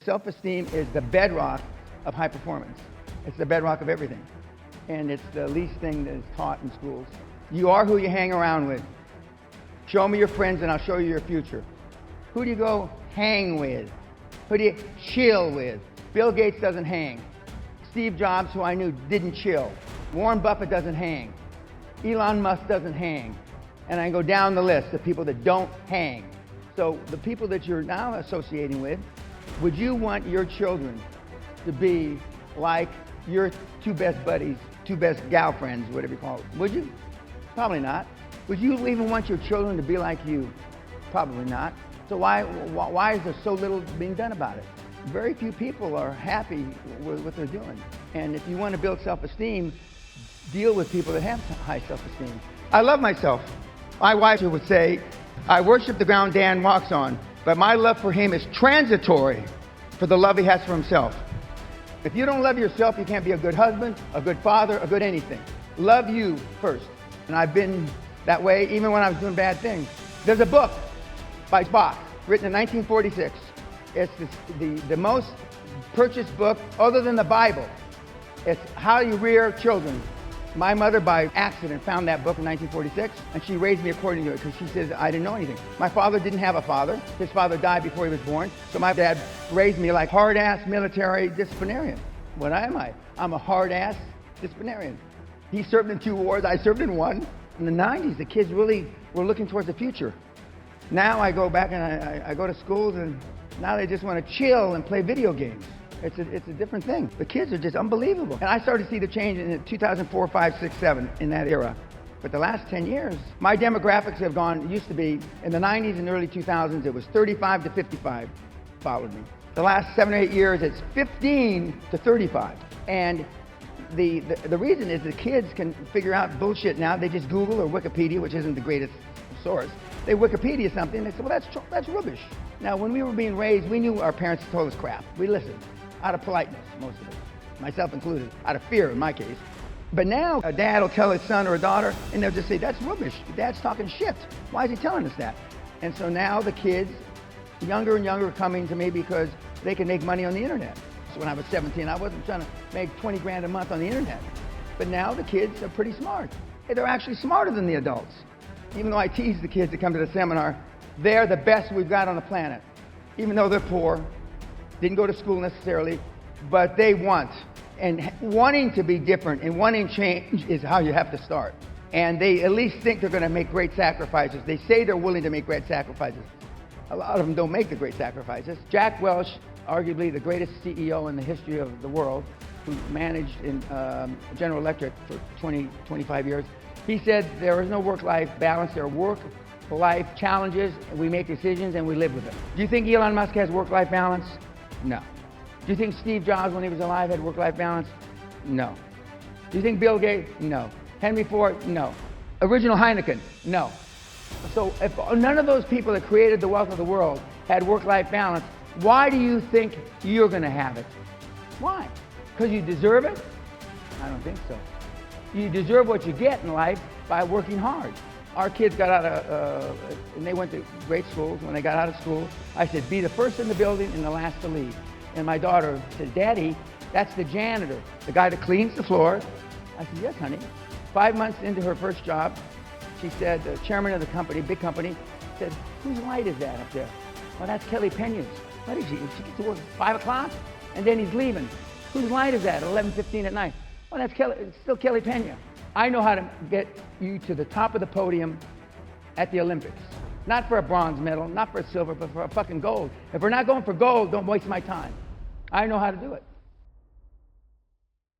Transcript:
Self-esteem is the bedrock of high performance. It's the bedrock of everything. And it's the least thing that is taught in schools. You are who you hang around with. Show me your friends and I'll show you your future. Who do you go hang with? Who do you chill with? Bill Gates doesn't hang. Steve Jobs, who I knew, didn't chill. Warren Buffett doesn't hang. Elon Musk doesn't hang. And I go down the list of people that don't hang. So the people that you're now associating with, would you want your children to be like your two best buddies, two best gal friends, whatever you call it? Would you? Probably not. Would you even want your children to be like you? Probably not. So why is there so little being done about it? Very few people are happy with what they're doing. And if you want to build self-esteem, deal with people that have high self-esteem. I love myself. My wife would say, I worship the ground Dan walks on, but my love for him is transitory for the love he has for himself. If you don't love yourself, you can't be a good husband, a good father, a good anything. Love you first. And I've been that way even when I was doing bad things. There's a book by Bach, written in 1946. It's the most purchased book other than the Bible. It's How You Rear Children. My mother, by accident, found that book in 1946, and she raised me according to it because she says I didn't know anything. My father didn't have a father. His father died before he was born, so my dad raised me like hard-ass military disciplinarian. What am I? I'm a hard-ass disciplinarian. He served in 2 wars, I served in 1. In the 90s, the kids really were looking towards the future. Now I go back and I go to schools, and now they just want to chill and play video games. It's a different thing. The kids are just unbelievable. And I started to see the change in 2004, 5, 6, 7, in that era. But the last 10 years, my demographics have gone, it used to be, in the 90s and early 2000s, it was 35 to 55 followed me. The last 7 or 8 years, it's 15 to 35. And the reason is the kids can figure out bullshit now. They just Google or Wikipedia, which isn't the greatest source. They Wikipedia something, and they say, well, that's rubbish. Now, when we were being raised, we knew our parents told us crap. We listened. Out of politeness, most of it, myself included, out of fear in my case. But now a dad will tell his son or a daughter, and they'll just say, that's rubbish. Dad's talking shit. Why is he telling us that? And so now the kids, younger and younger, are coming to me because they can make money on the internet. So when I was 17, I wasn't trying to make 20 grand a month on the internet. But now the kids are pretty smart. They're actually smarter than the adults. Even though I tease the kids that come to the seminar, they're the best we've got on the planet. Even though they're poor, didn't go to school necessarily, but they want. And wanting to be different and wanting change is how you have to start. And they at least think they're going to make great sacrifices. They say they're willing to make great sacrifices. A lot of them don't make the great sacrifices. Jack Welch, arguably the greatest CEO in the history of the world, who managed in General Electric for 25 years, he said there is no work-life balance. There are work-life challenges, and we make decisions and we live with them. Do you think Elon Musk has work-life balance? No. Do you think Steve Jobs, when he was alive, had work-life balance? No. Do you think Bill Gates? No. Henry Ford? No. Original Heineken? No. So if none of those people that created the wealth of the world had work-life balance, why do you think you're going to have it? Why? Because you deserve it? I don't think so. You deserve what you get in life by working hard. Our kids got out of, and they went to great schools. When they got out of school, I said, be the first in the building and the last to leave. And my daughter said, Daddy, that's the janitor, the guy that cleans the floor. I said, yes, honey. 5 months into her first job, she said, the chairman of the company, big company, said, whose light is that up there? Well, that's Kelly Peña's. What is she? She gets to work at 5 o'clock, and then he's leaving. Whose light is that at 11:15 at night? Well, that's Kelly, it's still Kelly Peña. I know how to get you to the top of the podium at the Olympics. Not for a bronze medal, not for a silver, but for a fucking gold. If we're not going for gold, don't waste my time. I know how to do it.